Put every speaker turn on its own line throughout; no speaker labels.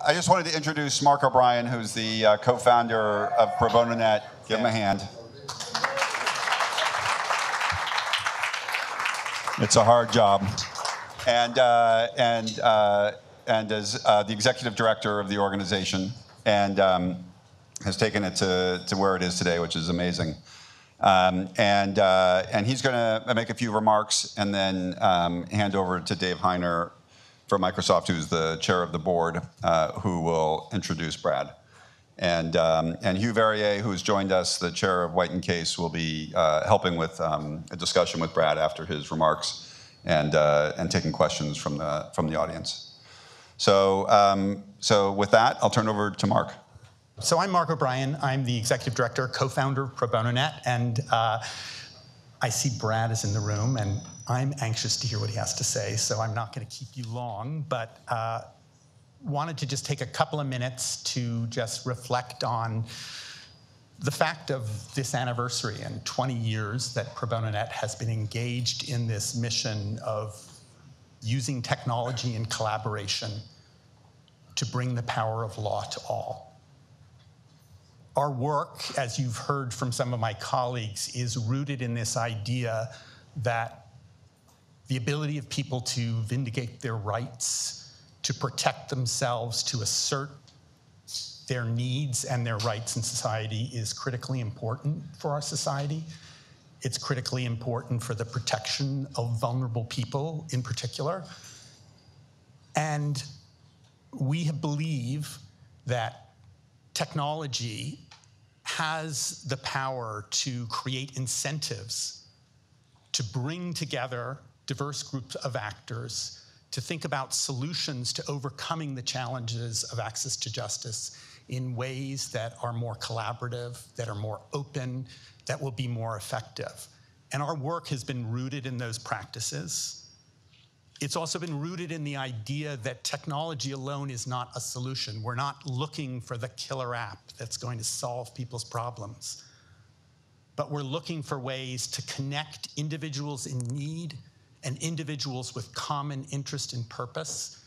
I just wanted to introduce Mark O'Brien, who's the co-founder of ProBonoNet. Give him a hand. It's a hard job. And is the executive director of the organization, and has taken it to where it is today, which is amazing. And he's going to make a few remarks and then hand over to Dave Heiner from Microsoft, who's the chair of the board, who will introduce Brad. And Hugh Verrier, who's joined us, the chair of White & Case, will be helping with a discussion with Brad after his remarks and taking questions from the audience. So with that, I'll turn over to Mark.
So I'm Mark O'Brien. I'm the executive director, co-founder of ProBonoNet, and I see Brad is in the room, and I'm anxious to hear what he has to say, so I'm not going to keep you long, but wanted to just take a couple of minutes to just reflect on the fact of this anniversary and 20 years that ProBonoNet has been engaged in this mission of using technology and collaboration to bring the power of law to all. Our work, as you've heard from some of my colleagues, is rooted in this idea that the ability of people to vindicate their rights, to protect themselves, to assert their needs and their rights in society is critically important for our society. It's critically important for the protection of vulnerable people in particular. And we believe that technology has the power to create incentives to bring together diverse groups of actors to think about solutions to overcoming the challenges of access to justice in ways that are more collaborative, that are more open, that will be more effective. And our work has been rooted in those practices. It's also been rooted in the idea that technology alone is not a solution. We're not looking for the killer app that's going to solve people's problems. But we're looking for ways to connect individuals in need and individuals with common interest and purpose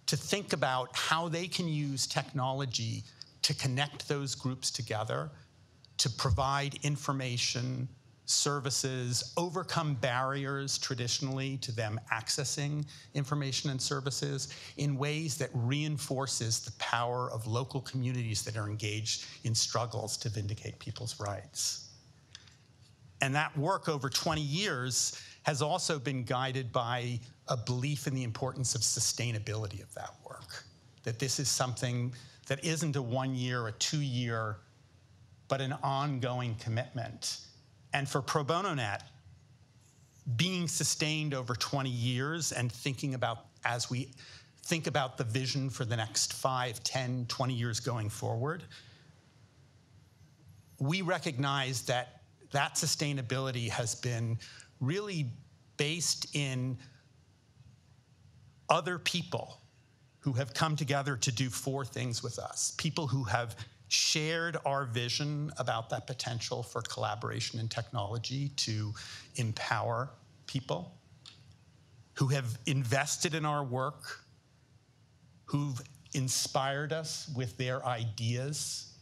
to think about how they can use technology to connect those groups together, to provide information, services, overcome barriers traditionally to them accessing information and services in ways that reinforces the power of local communities that are engaged in struggles to vindicate people's rights. And that work over 20 years has also been guided by a belief in the importance of sustainability of that work, that this is something that isn't a 1 year, a 2 year, but an ongoing commitment. And for ProBonoNet, being sustained over 20 years and thinking about, as we think about the vision for the next 5, 10, 20 years going forward, we recognize that that sustainability has been really based in other people who have come together to do 4 things with us. People who have shared our vision about that potential for collaboration and technology to empower people, who have invested in our work, who've inspired us with their ideas,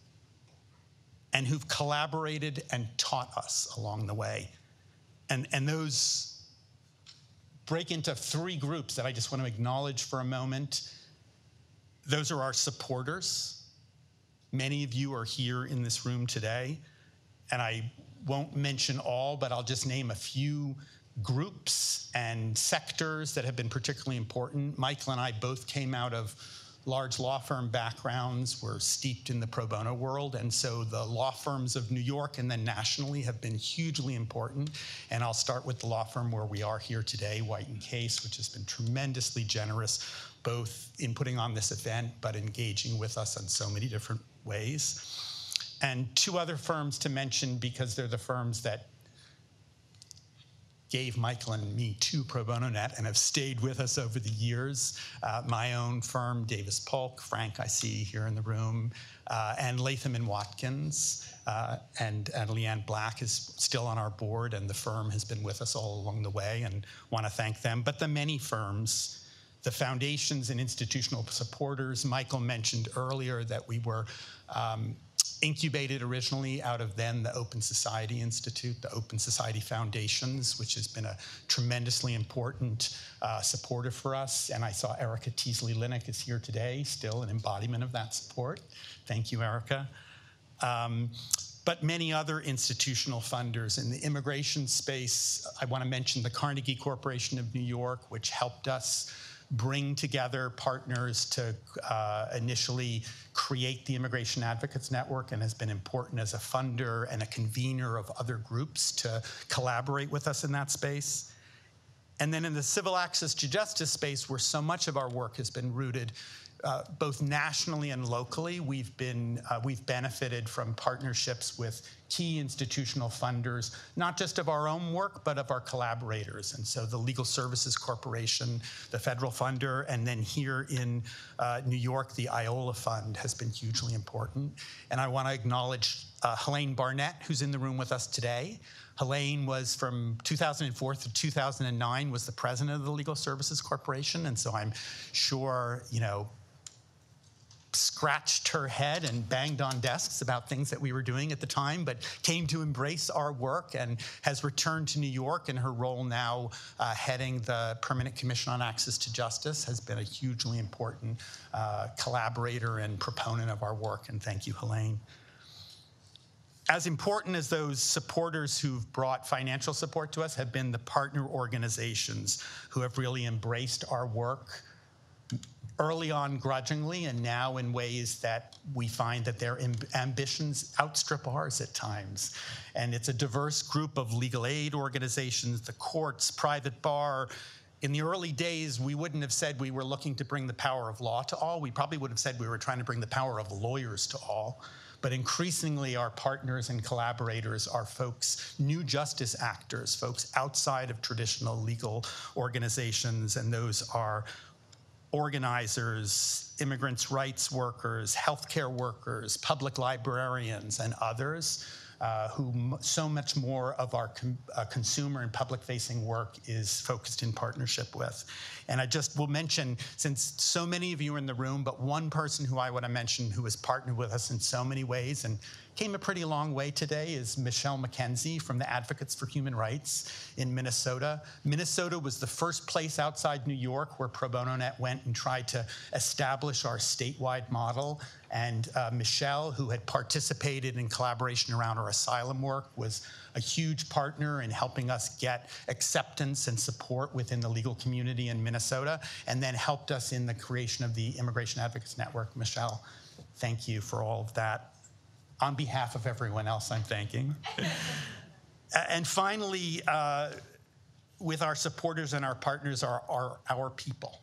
and who've collaborated and taught us along the way. And those break into 3 groups that I just want to acknowledge for a moment. Those are our supporters. Many of you are here in this room today, and I won't mention all, but I'll just name a few groups and sectors that have been particularly important. Michael and I both came out of large law firm backgrounds, were steeped in the pro bono world, and so the law firms of New York and then nationally have been hugely important. And I'll start with the law firm where we are here today, White & Case, which has been tremendously generous, both in putting on this event, but engaging with us in so many different ways. And 2 other firms to mention because they're the firms that gave Michael and me to ProBonoNet and have stayed with us over the years. My own firm, Davis Polk, Frank I see here in the room, and Latham & Watkins, and Leanne Black is still on our board, and the firm has been with us all along the way, and want to thank them. But the many firms the foundations and institutional supporters. Michael mentioned earlier that we were incubated originally out of then the Open Society Institute, the Open Society Foundations, which has been a tremendously important supporter for us. And I saw Erica Teasley-Linnick is here today, still an embodiment of that support. Thank you, Erica. But many other institutional funders. In the immigration space, I want to mention the Carnegie Corporation of New York, which helped us bring together partners to initially create the Immigration Advocates Network, and has been important as a funder and a convener of other groups to collaborate with us in that space. And then in the civil access to justice space, where so much of our work has been rooted, both nationally and locally, we've benefited from partnerships with key institutional funders, not just of our own work, but of our collaborators. And so the Legal Services Corporation, the federal funder, and then here in New York, the IOLA Fund has been hugely important. And I want to acknowledge Helene Barnett, who's in the room with us today. Helene was from 2004 to 2009, was the president of the Legal Services Corporation. And so I'm sure, scratched her head and banged on desks about things that we were doing at the time, but came to embrace our work and has returned to New York, and her role now heading the Permanent Commission on Access to Justice has been a hugely important collaborator and proponent of our work, and thank you, Helene. As important as those supporters who've brought financial support to us have been the partner organizations who have really embraced our work, early on grudgingly, and now in ways that we find that their ambitions outstrip ours at times. And it's a diverse group of legal aid organizations, the courts, private bar. In the early days, we wouldn't have said we were looking to bring the power of law to all. We probably would have said we were trying to bring the power of lawyers to all. But increasingly, our partners and collaborators are folks, new justice actors, folks outside of traditional legal organizations, and those are organizers, immigrants' rights workers, healthcare workers, public librarians, and others, who so much more of our consumer and public-facing work is focused in partnership with. And I just will mention, since so many of you are in the room, but one person who I want to mention who has partnered with us in so many ways and came a pretty long way today is Michelle McKenzie from the Advocates for Human Rights in Minnesota. Minnesota was the first place outside New York where ProBonoNet went and tried to establish our statewide model. And Michelle, who had participated in collaboration around our asylum work, was a huge partner in helping us get acceptance and support within the legal community in Minnesota, and then helped us in the creation of the Immigration Advocates Network. Michelle, thank you for all of that. On behalf of everyone else, I'm thanking. And finally, with our supporters and our partners are our people,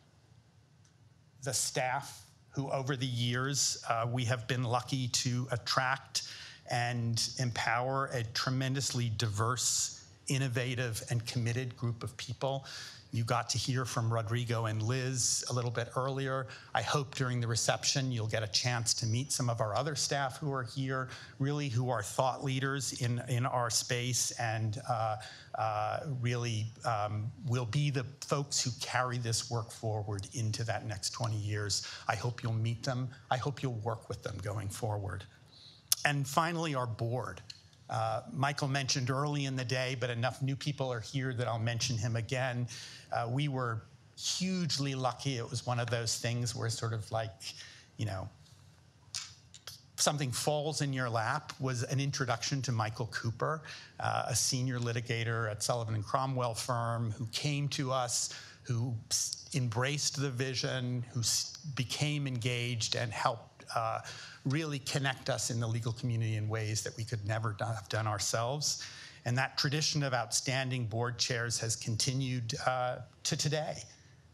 the staff who over the years we have been lucky to attract and empower a tremendously diverse, innovative, and committed group of people. You got to hear from Rodrigo and Liz a little bit earlier. I hope during the reception you'll get a chance to meet some of our other staff who are here, really who are thought leaders in our space, and really will be the folks who carry this work forward into that next 20 years. I hope you'll meet them. I hope you'll work with them going forward. And finally, our board. Michael mentioned early in the day, but enough new people are here that I'll mention him again. We were hugely lucky. It was one of those things where sort of like, something falls in your lap, was an introduction to Michael Cooper, a senior litigator at Sullivan & Cromwell firm, who came to us, who embraced the vision, who became engaged and helped really connect us in the legal community in ways that we could never have done ourselves. And that tradition of outstanding board chairs has continued to today,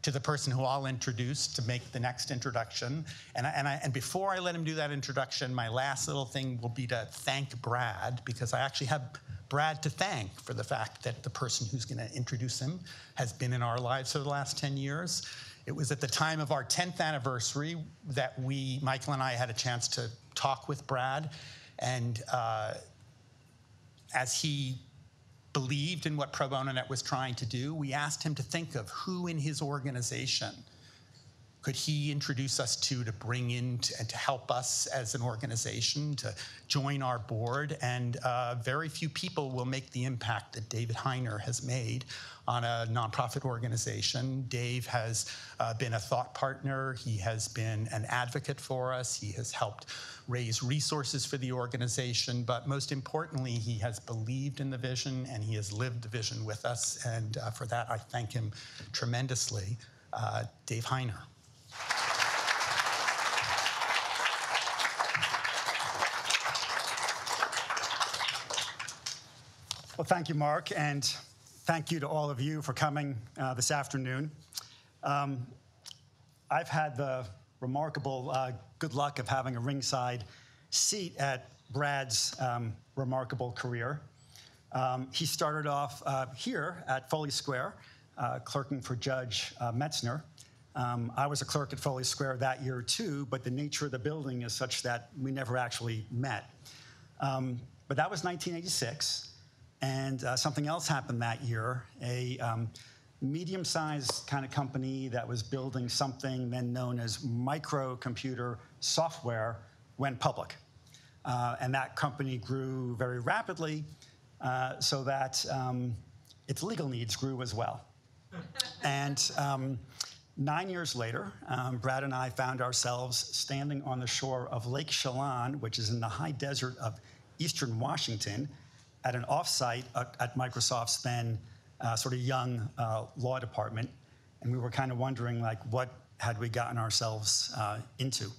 to the person who I'll introduce to make the next introduction. And before I let him do that introduction, my last little thing will be to thank Brad, because I actually have Brad to thank for the fact that the person who's going to introduce him has been in our lives for the last 10 years. It was at the time of our 10th anniversary that Michael and I had a chance to talk with Brad. And as he believed in what ProBonoNet was trying to do, we asked him to think of who in his organization could he introduce us to bring in and to help us as an organization to join our board. And very few people will make the impact that David Heiner has made on a nonprofit organization. Dave has been a thought partner. He has been an advocate for us. He has helped raise resources for the organization. But most importantly, he has believed in the vision and he has lived the vision with us. And for that, I thank him tremendously. Dave Heiner.
Well, thank you, Mark, and thank you to all of you for coming this afternoon. I've had the remarkable good luck of having a ringside seat at Brad's remarkable career. He started off here at Foley Square, clerking for Judge Metzner. I was a clerk at Foley Square that year too, but the nature of the building is such that we never actually met. But that was 1986. And something else happened that year. A medium-sized kind of company that was building something then known as microcomputer software went public. And that company grew very rapidly so that its legal needs grew as well. And 9 years later, Brad and I found ourselves standing on the shore of Lake Chelan, which is in the high desert of eastern Washington, at an offsite at Microsoft's then sort of young law department. And we were kind of wondering, like, what had we gotten ourselves into?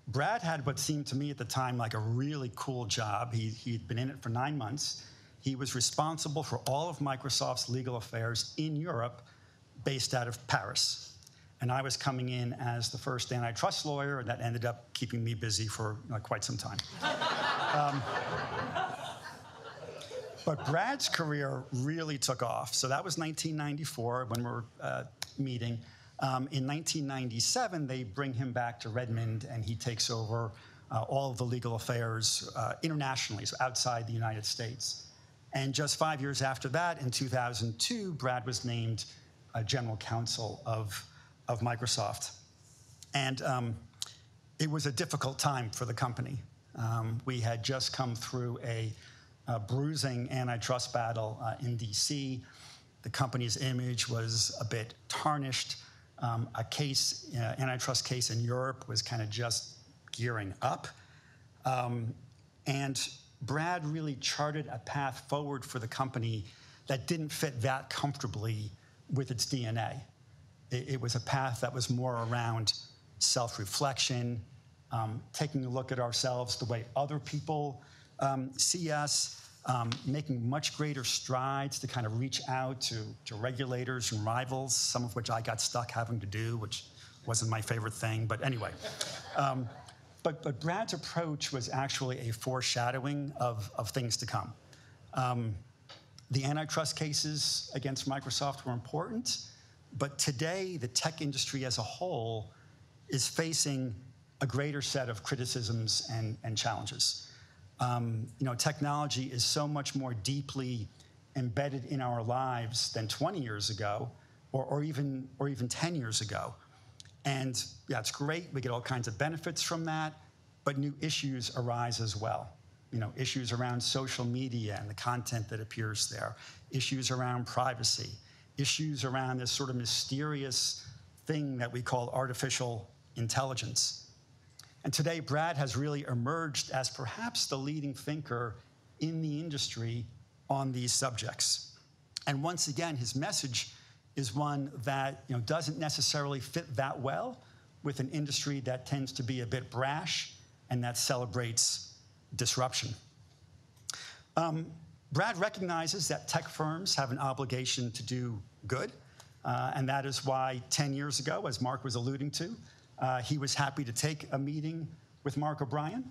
Brad had what seemed to me at the time like a really cool job. He'd been in it for 9 months. He was responsible for all of Microsoft's legal affairs in Europe, based out of Paris. And I was coming in as the first antitrust lawyer, and that ended up keeping me busy for quite some time. But Brad's career really took off. So that was 1994 when we were meeting. In 1997, they bring him back to Redmond, and he takes over all of the legal affairs internationally, so outside the United States. And just 5 years after that, in 2002, Brad was named general counsel of Microsoft. And it was a difficult time for the company. We had just come through a bruising antitrust battle in DC. The company's image was a bit tarnished. A case, antitrust case in Europe was kind of just gearing up. And Brad really charted a path forward for the company that didn't fit that comfortably with its DNA. It was a path that was more around self-reflection, taking a look at ourselves the way other people see us, making much greater strides to kind of reach out to regulators and rivals, some of which I got stuck having to do, which wasn't my favorite thing, but anyway. But Brad's approach was actually a foreshadowing of things to come. The antitrust cases against Microsoft were important, but today the tech industry as a whole is facing a greater set of criticisms and challenges. Technology is so much more deeply embedded in our lives than 20 years ago, or even 10 years ago. And yeah, it's great. We get all kinds of benefits from that, but new issues arise as well. Issues around social media and the content that appears there, issues around privacy, issues around this sort of mysterious thing that we call artificial intelligence. And today, Brad has really emerged as perhaps the leading thinker in the industry on these subjects. And once again, his message is one that doesn't necessarily fit that well with an industry that tends to be a bit brash and that celebrates disruption. Brad recognizes that tech firms have an obligation to do good, and that is why 10 years ago, as Mark was alluding to, he was happy to take a meeting with Mark O'Brien.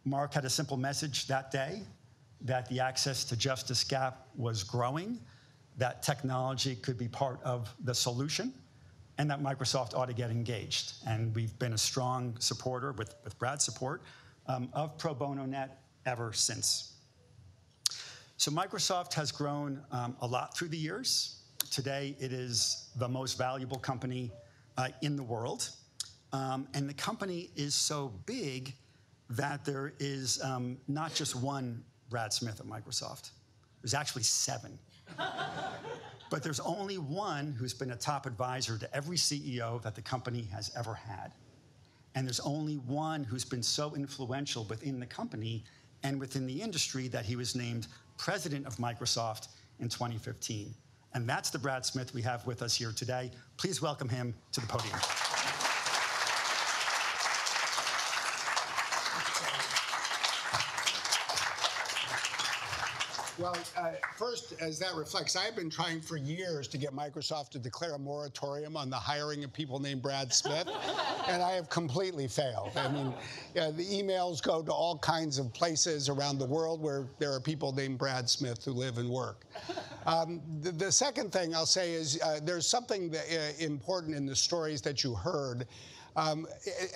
Mark had a simple message that day, that the access to justice gap was growing, that technology could be part of the solution, and that Microsoft ought to get engaged. And we've been a strong supporter, with Brad's support, of ProBonoNet ever since. So Microsoft has grown a lot through the years. Today, it is the most valuable company in the world. And the company is so big that there is not just one Brad Smith at Microsoft. There's actually 7. But there's only one who's been a top advisor to every CEO that the company has ever had. And there's only one who's been so influential within the company and within the industry that he was named president of Microsoft in 2015. And that's the Brad Smith we have with us here today. Please welcome him to the podium.
Well, first, as that reflects, I've been trying for years to get Microsoft to declare a moratorium on the hiring of people named Brad Smith, and I have completely failed. I mean, the emails go to all kinds of places around the world where there are people named Brad Smith who live and work. The second thing I'll say is there's something that, important in the stories that you heard.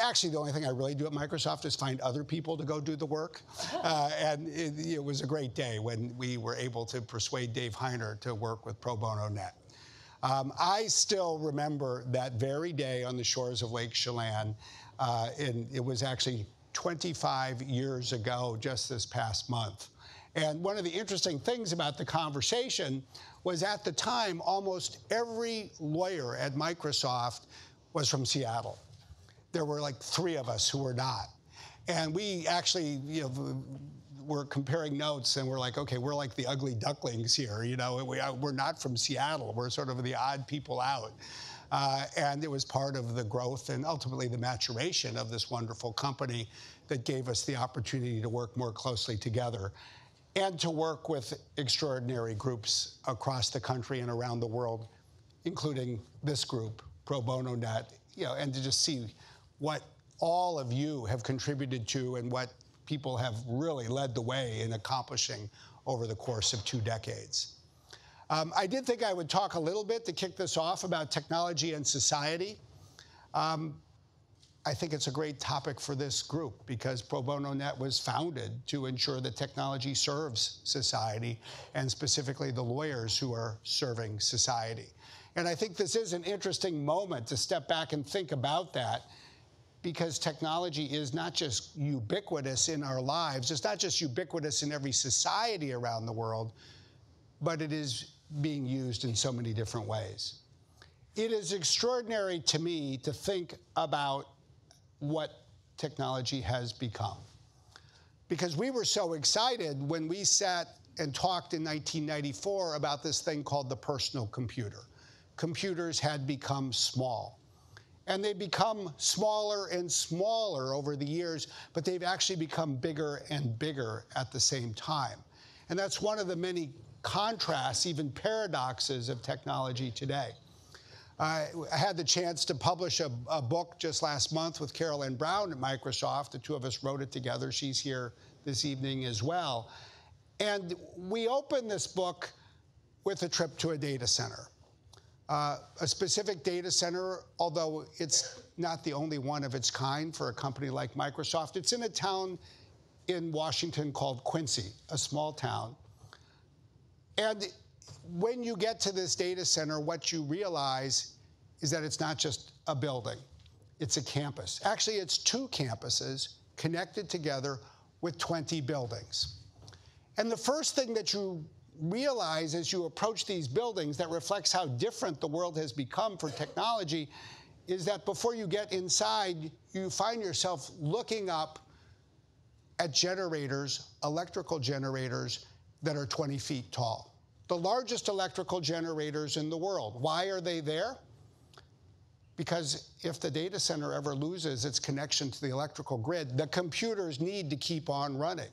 Actually, the only thing I really do at Microsoft is find other people to go do the work. And it was a great day when we were able to persuade Dave Heiner to work with ProBonoNet. I still remember that very day on the shores of Lake Chelan. It was actually 25 years ago, just this past month. And one of the interesting things about the conversation was at the time, almost every lawyer at Microsoft was from Seattle. There were like 3 of us who were not. And we actually, were comparing notes and we're like, okay, we're like the ugly ducklings here. We're not from Seattle. We're sort of the odd people out. And it was part of the growth and ultimately the maturation of this wonderful company that gave us the opportunity to work more closely together and to work with extraordinary groups across the country and around the world, including this group, ProBonoNet, and to just see what all of you have contributed to and what people have really led the way in accomplishing over the course of 2 decades. I did think I would talk a little bit to kick this off about technology and society. I think it's a great topic for this group because ProBonoNet was founded to ensure that technology serves society and specifically the lawyers who are serving society. And I think this is an interesting moment to step back and think about that because technology is not just ubiquitous in our lives, it's not just ubiquitous in every society around the world, but it is being used in so many different ways. It is extraordinary to me to think about what technology has become. Because we were so excited when we sat and talked in 1994 about this thing called the personal computer. Computers had become small. And they've become smaller and smaller over the years, but they've actually become bigger and bigger at the same time. And that's one of the many contrasts, even paradoxes of technology today. I had the chance to publish a book just last month with Carolyn Brown at Microsoft. The 2 of us wrote it together. She's here this evening as well. And we opened this book with a trip to a data center. A specific data center, although it's not the only one of its kind for a company like Microsoft. It's in a town in Washington called Quincy, a small town. And when you get to this data center, what you realize is that it's not just a building, it's a campus. Actually, it's 2 campuses connected together with 20 buildings. And the first thing that you realize as you approach these buildings that reflects how different the world has become for technology is that before you get inside, you find yourself looking up at generators, electrical generators that are 20 feet tall. The largest electrical generators in the world. Why are they there? Because if the data center ever loses its connection to the electrical grid, the computers need to keep on running.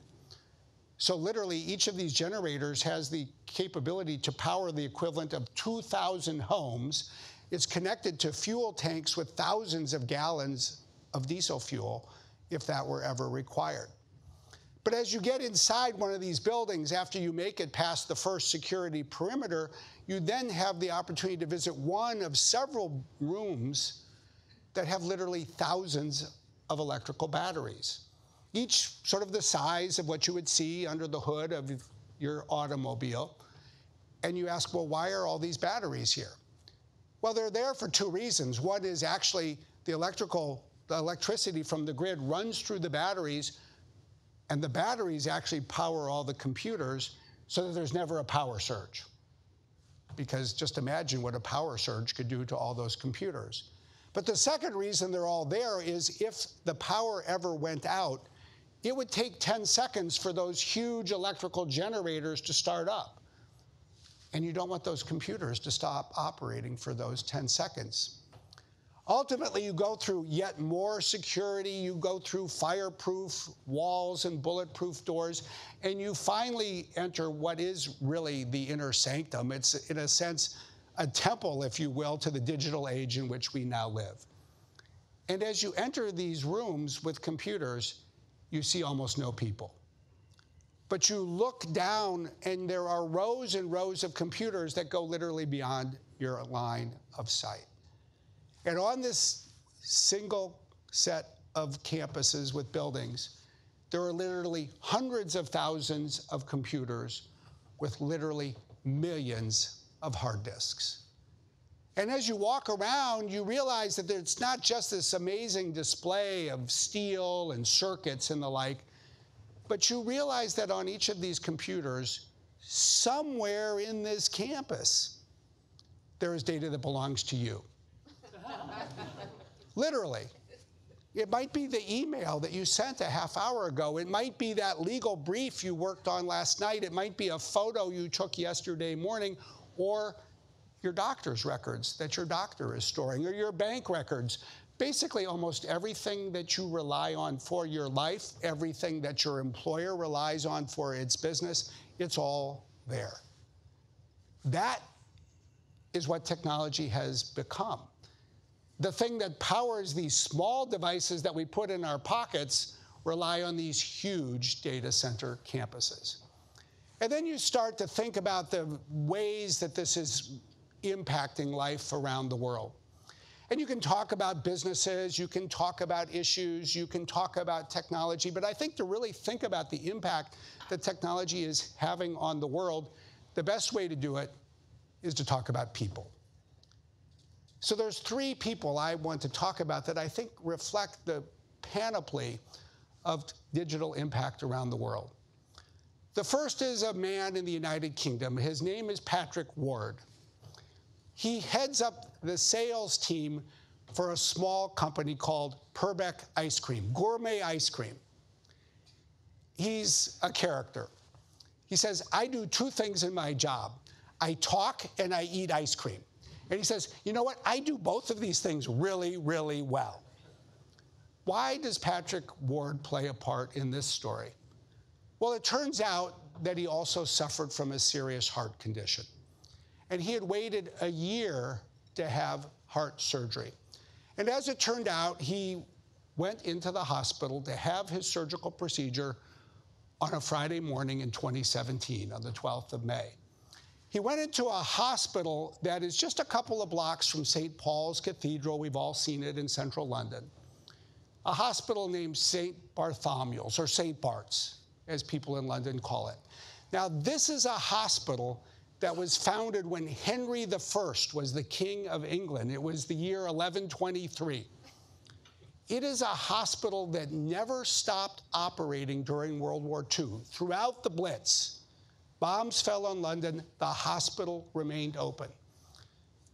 So literally, each of these generators has the capability to power the equivalent of 2,000 homes. It's connected to fuel tanks with thousands of gallons of diesel fuel if that were ever required. But as you get inside one of these buildings, after you make it past the first security perimeter, you then have the opportunity to visit one of several rooms that have literally thousands of electrical batteries, each sort of the size of what you would see under the hood of your automobile. And you ask, well, why are all these batteries here? Well, they're there for two reasons. One is actually the electricity from the grid runs through the batteries, and the batteries actually power all the computers so that there's never a power surge. Because just imagine what a power surge could do to all those computers. But the second reason they're all there is if the power ever went out, it would take 10 seconds for those huge electrical generators to start up. And you don't want those computers to stop operating for those 10 seconds. Ultimately, you go through yet more security, you go through fireproof walls and bulletproof doors, and you finally enter what is really the inner sanctum. It's, in a sense, a temple, if you will, to the digital age in which we now live. And as you enter these rooms with computers, you see almost no people. But you look down, and there are rows and rows of computers that go literally beyond your line of sight. And on this single set of campuses with buildings, there are literally hundreds of thousands of computers with literally millions of hard disks. And as you walk around, you realize that it's not just this amazing display of steel and circuits and the like, but you realize that on each of these computers, somewhere in this campus, there is data that belongs to you. Literally. It might be the email that you sent a half hour ago. It might be that legal brief you worked on last night. It might be a photo you took yesterday morning, or your doctor's records that your doctor is storing, or your bank records. Basically, almost everything that you rely on for your life, everything that your employer relies on for its business, it's all there. That is what technology has become. The thing that powers these small devices that we put in our pockets rely on these huge data center campuses. And then you start to think about the ways that this is impacting life around the world. And you can talk about businesses, you can talk about issues, you can talk about technology, but I think to really think about the impact that technology is having on the world, the best way to do it is to talk about people. So there's three people I want to talk about that I think reflect the panoply of digital impact around the world. The first is a man in the United Kingdom. His name is Patrick Ward. He heads up the sales team for a small company called Purbeck Ice Cream, gourmet ice cream. He's a character. He says, I do two things in my job. I talk and I eat ice cream. And he says, you know what? I do both of these things really, really well. Why does Patrick Ward play a part in this story? Well, it turns out that he also suffered from a serious heart condition. And he had waited a year to have heart surgery. And as it turned out, he went into the hospital to have his surgical procedure on a Friday morning in 2017, on the 12th of May. He went into a hospital that is just a couple of blocks from St. Paul's Cathedral. We've all seen it in central London. A hospital named St. Bartholomew's, or St. Bart's, as people in London call it. Now, this is a hospital that was founded when Henry I was the King of England. It was the year 1123. It is a hospital that never stopped operating during World War II. Throughout the Blitz, bombs fell on London, the hospital remained open.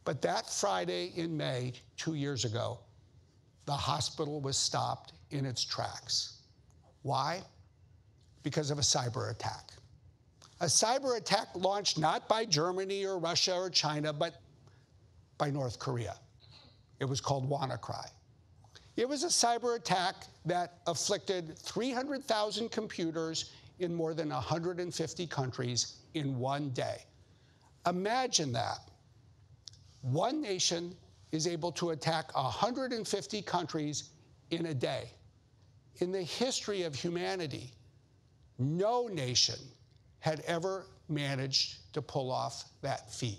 But that Friday in May, 2 years ago, the hospital was stopped in its tracks. Why? Because of a cyber attack. A cyber attack launched not by Germany or Russia or China, but by North Korea. It was called WannaCry. It was a cyber attack that afflicted 300,000 computers in more than 150 countries in one day. Imagine that. One nation is able to attack 150 countries in a day. In the history of humanity, no nation had ever managed to pull off that feat.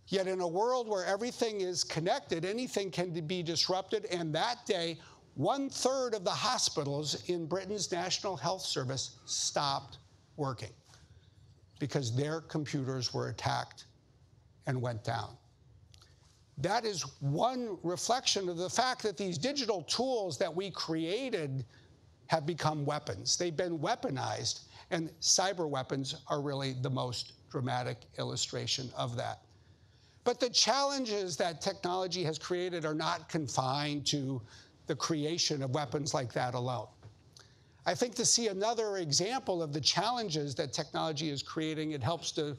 Yet in a world where everything is connected, anything can be disrupted, and that day, 1/3 of the hospitals in Britain's National Health Service stopped working because their computers were attacked and went down. that is one reflection of the fact that these digital tools that we created have become weapons. They've been weaponized, and cyber weapons are really the most dramatic illustration of that. But the challenges that technology has created are not confined to the creation of weapons like that alone. I think to see another example of the challenges that technology is creating, it helps to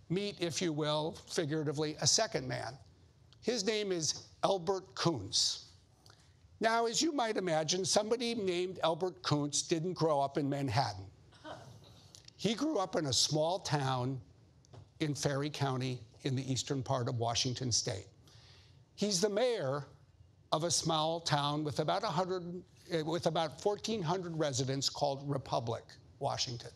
meet, if you will, figuratively, a second man. His name is Albert Kuntz. Now, as you might imagine, somebody named Albert Kuntz didn't grow up in Manhattan. He grew up in a small town in Ferry County in the eastern part of Washington state. He's the mayor of a small town with about 1,400 residents called Republic, Washington.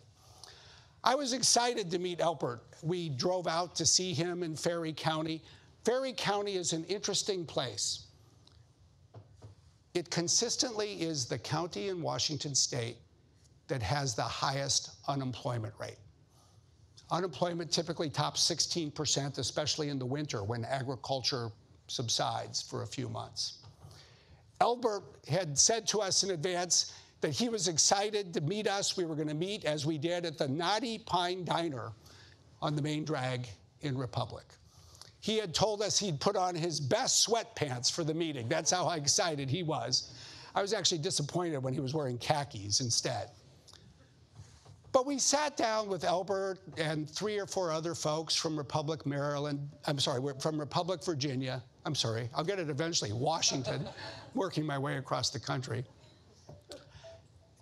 I was excited to meet Albert. We drove out to see him in Ferry County. Ferry County is an interesting place. It consistently is the county in Washington state that has the highest unemployment rate. Unemployment typically tops 16%, especially in the winter when agriculture subsides for a few months. Albert had said to us in advance that he was excited to meet us. We were going to meet, as we did, at the Knotty Pine Diner on the main drag in Republic. He had told us he'd put on his best sweatpants for the meeting. That's how excited he was. I was actually disappointed when he was wearing khakis instead. But we sat down with Albert and 3 or 4 other folks from Republic, Maryland. I'm sorry, we're from Republic, Virginia. I'm sorry, I'll get it eventually, Washington, working my way across the country,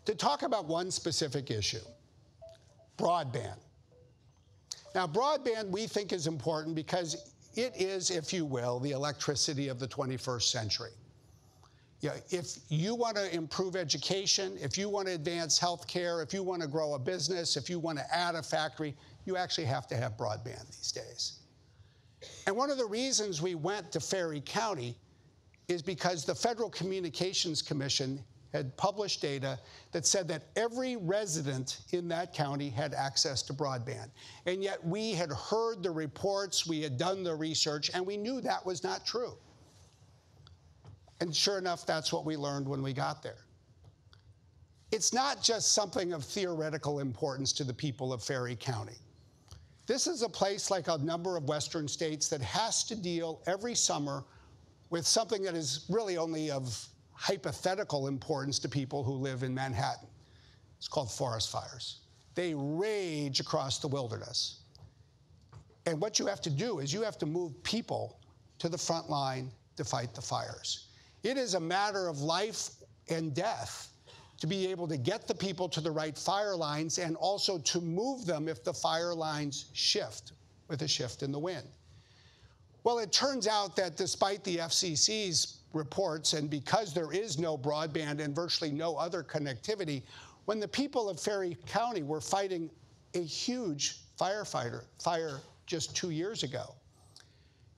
to talk about one specific issue, broadband. Now, broadband we think is important because it is, if you will, the electricity of the 21st century. Yeah, if you want to improve education, if you want to advance healthcare, if you want to grow a business, if you want to add a factory, you actually have to have broadband these days. And one of the reasons we went to Ferry County is because the Federal Communications Commission had published data that said that every resident in that county had access to broadband. And yet we had heard the reports, we had done the research, and we knew that was not true. And sure enough, that's what we learned when we got there. It's not just something of theoretical importance to the people of Ferry County. This is a place, like a number of Western states, that has to deal every summer with something that is really only of hypothetical importance to people who live in Manhattan. It's called forest fires. They rage across the wilderness. And what you have to do is you have to move people to the front line to fight the fires. It is a matter of life and death to be able to get the people to the right fire lines and also to move them if the fire lines shift with a shift in the wind. Well, it turns out that despite the FCC's reports, and because there is no broadband and virtually no other connectivity, when the people of Ferry County were fighting a huge fire just 2 years ago,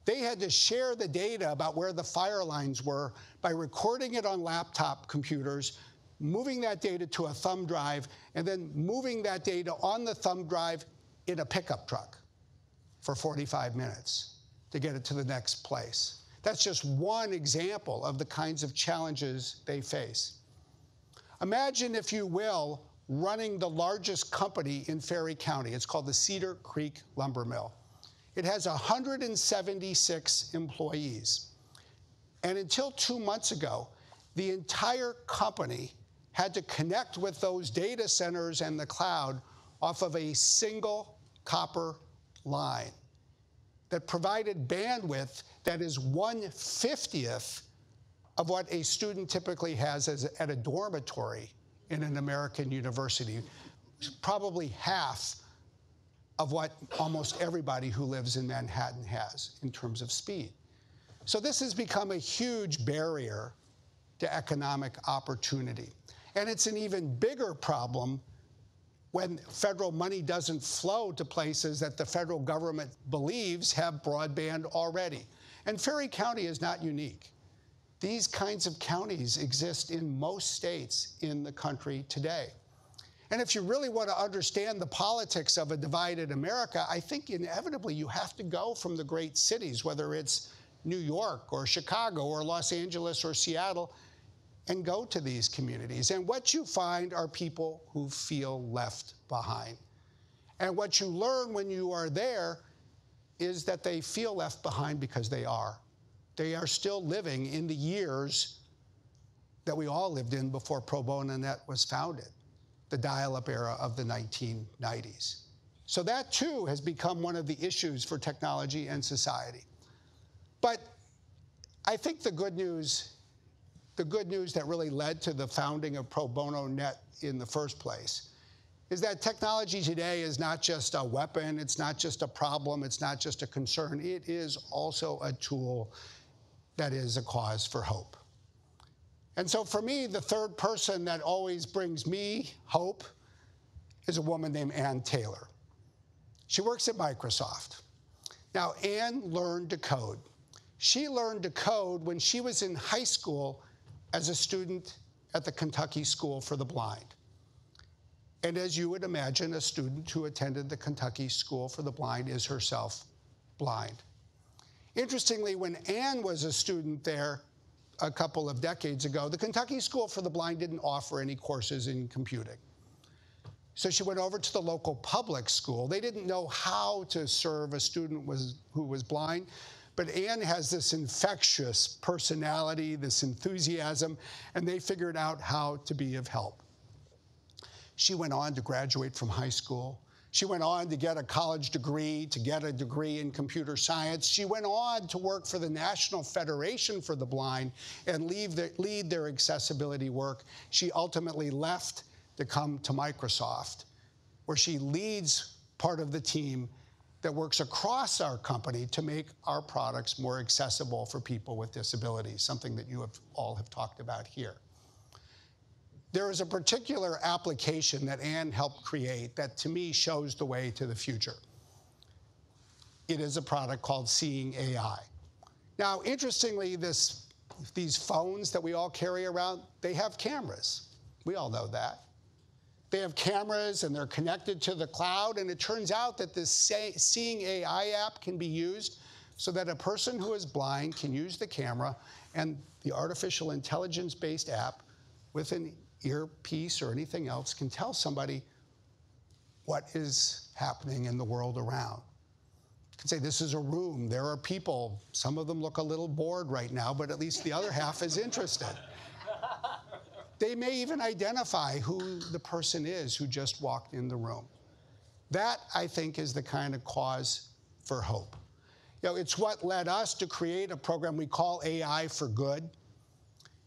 they had to share the data about where the fire lines were by recording it on laptop computers, moving that data to a thumb drive, and then moving that data on the thumb drive in a pickup truck for 45 minutes to get it to the next place. That's just one example of the kinds of challenges they face. Imagine, if you will, running the largest company in Ferry County. It's called the Cedar Creek Lumber Mill. It has 176 employees. And until 2 months ago, the entire company had to connect with those data centers and the cloud off of a single copper line that provided bandwidth that is 1/50th of what a student typically has at a dormitory in an American university, probably half of what almost everybody who lives in Manhattan has in terms of speed. So this has become a huge barrier to economic opportunity. And it's an even bigger problem when federal money doesn't flow to places that the federal government believes have broadband already. And Ferry County is not unique. These kinds of counties exist in most states in the country today. And if you really want to understand the politics of a divided America, I think inevitably you have to go from the great cities, whether it's New York or Chicago or Los Angeles or Seattle and go to these communities. And what you find are people who feel left behind. And what you learn when you are there is that they feel left behind because they are. They are still living in the years that we all lived in before ProBonoNet was founded, the dial-up era of the 1990s. So that too has become one of the issues for technology and society. But I think the good news that really led to the founding of ProBonoNet in the first place is that technology today is not just a weapon, it's not just a problem, it's not just a concern, it is also a tool that is a cause for hope. And so for me, the third person that always brings me hope is a woman named Ann Taylor. She works at Microsoft. Now, Ann learned to code. She learned to code when she was in high school as a student at the Kentucky School for the Blind. And as you would imagine, a student who attended the Kentucky School for the Blind is herself blind. Interestingly, when Ann was a student there a couple of decades ago, the Kentucky School for the Blind didn't offer any courses in computing. So she went over to the local public school. They didn't know how to serve a student who was blind, but Ann has this infectious personality, this enthusiasm, and they figured out how to be of help. She went on to graduate from high school. She went on to get a college degree, to get a degree in computer science. She went on to work for the National Federation for the Blind and lead their accessibility work. She ultimately left to come to Microsoft, where she leads part of the team that works across our company to make our products more accessible for people with disabilities, something that you all have talked about here. There is a particular application that Ann helped create that, to me, shows the way to the future. It is a product called Seeing AI. Now, interestingly, these phones that we all carry around, they have cameras. We all know that. They have cameras, and they're connected to the cloud, and it turns out that this Seeing AI app can be used so that a person who is blind can use the camera and the artificial intelligence-based app with an earpiece or anything else can tell somebody what is happening in the world around. You can say, this is a room, there are people, some of them look a little bored right now, but at least the other half is interested. They may even identify who the person is who just walked in the room. That, I think, is the kind of cause for hope. You know, it's what led us to create a program we call AI for Good.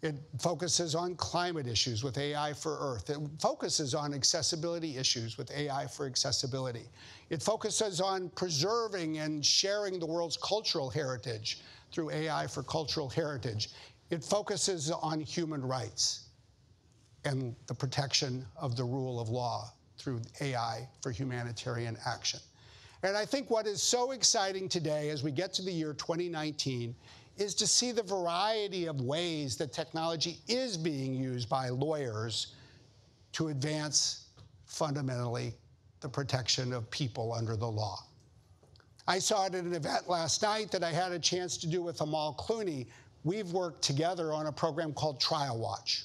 It focuses on climate issues with AI for Earth. It focuses on accessibility issues with AI for Accessibility. It focuses on preserving and sharing the world's cultural heritage through AI for Cultural Heritage. It focuses on human rights and the protection of the rule of law through AI for Humanitarian Action. And I think what is so exciting today as we get to the year 2019 is to see the variety of ways that technology is being used by lawyers to advance, fundamentally, the protection of people under the law. I saw it at an event last night that I had a chance to do with Amal Clooney. We've worked together on a program called Trial Watch.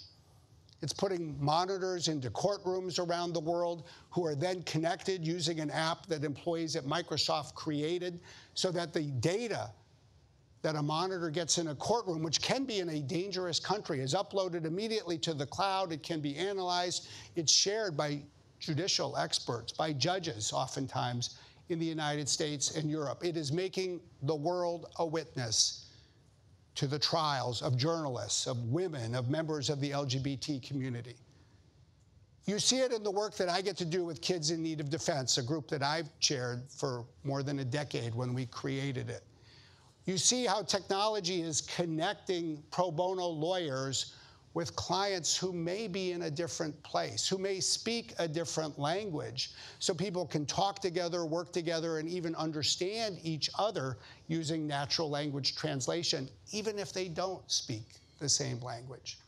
It's putting monitors into courtrooms around the world who are then connected using an app that employees at Microsoft created so that the data that a monitor gets in a courtroom, which can be in a dangerous country, is uploaded immediately to the cloud. It can be analyzed. It's shared by judicial experts, by judges oftentimes in the United States and Europe. It is making the world a witness to the trials of journalists, of women, of members of the LGBT community. You see it in the work that I get to do with Kids in Need of Defense, a group that I've chaired for more than a decade when we created it. You see how technology is connecting pro bono lawyers with clients who may be in a different place, who may speak a different language, so people can talk together, work together, and even understand each other using natural language translation, even if they don't speak the same language.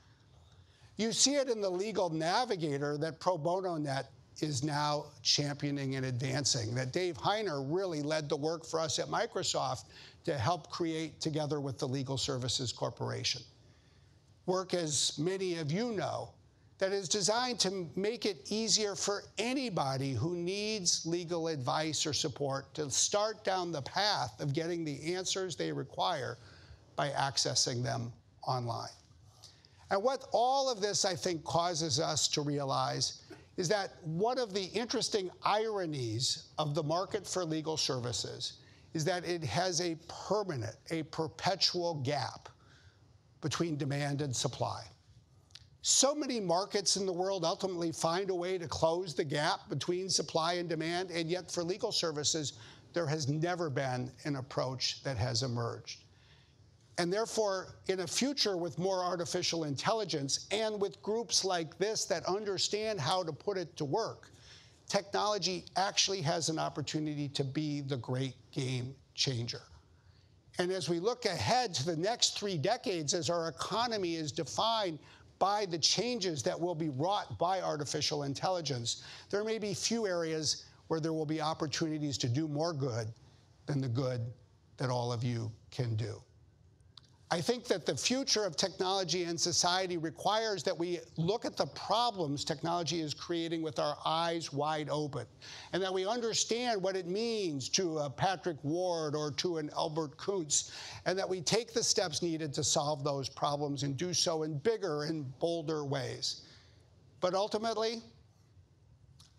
You see it in the legal navigator that ProBonoNet is now championing and advancing, that Dave Heiner really led the work for us at Microsoft to help create together with the Legal Services Corporation. Work, as many of you know, that is designed to make it easier for anybody who needs legal advice or support to start down the path of getting the answers they require by accessing them online. And what all of this, I think, causes us to realize is that one of the interesting ironies of the market for legal services is that it has a permanent, a perpetual gap between demand and supply. So many markets in the world ultimately find a way to close the gap between supply and demand, and yet for legal services, there has never been an approach that has emerged. And therefore, in a future with more artificial intelligence and with groups like this that understand how to put it to work, technology actually has an opportunity to be the great game changer. And as we look ahead to the next 3 decades, as our economy is defined by the changes that will be wrought by artificial intelligence, there may be few areas where there will be opportunities to do more good than the good that all of you can do. I think that the future of technology and society requires that we look at the problems technology is creating with our eyes wide open, and that we understand what it means to a Patrick Ward or to an Albert Kuntz, and that we take the steps needed to solve those problems and do so in bigger and bolder ways. But ultimately,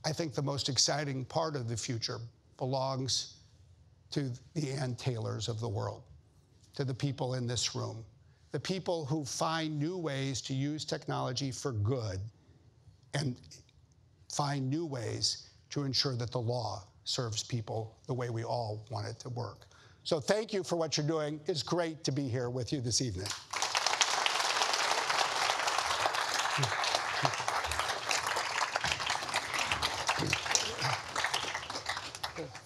I think the most exciting part of the future belongs to the Ann Taylors of the world, to the people in this room, the people who find new ways to use technology for good and find new ways to ensure that the law serves people the way we all want it to work. So thank you for what you're doing. It's great to be here with you this evening.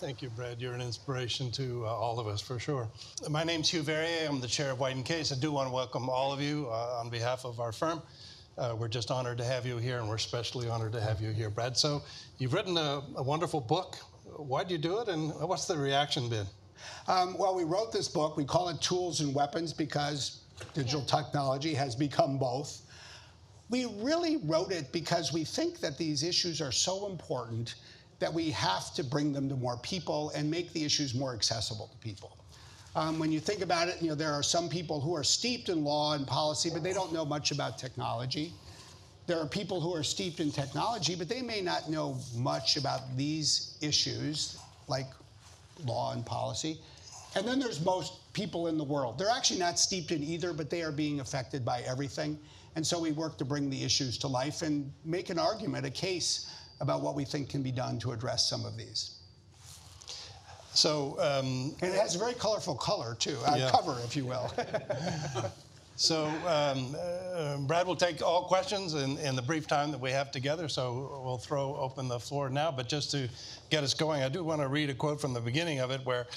Thank you, Brad. You're an inspiration to all of us, for sure. My name's Hugh Verrier. I'm the chair of White & Case. I do want to welcome all of you on behalf of our firm. We're just honored to have you here, and we're especially honored to have you here, Brad. So you've written a wonderful book. Why'd you do it, and what's the reaction been?
Well, we wrote this book. We call it Tools and Weapons because digital technology has become both. We really wrote it because we think that these issues are so important that we have to bring them to more people and make the issues more accessible to people. When you think about it, there are some people who are steeped in law and policy, but they don't know much about technology. There are people who are steeped in technology, but they may not know much about these issues, like law and policy. And then there's most people in the world. They're actually not steeped in either, but they are being affected by everything. And so we work to bring the issues to life and make an argument, a case, about what we think can be done to address some of these.
So,
and it has a very colorful color, too, cover, if you will.
So, Brad will take all questions in the brief time that we have together, so we'll throw open the floor now. But just to get us going, I do want to read a quote from the beginning of it where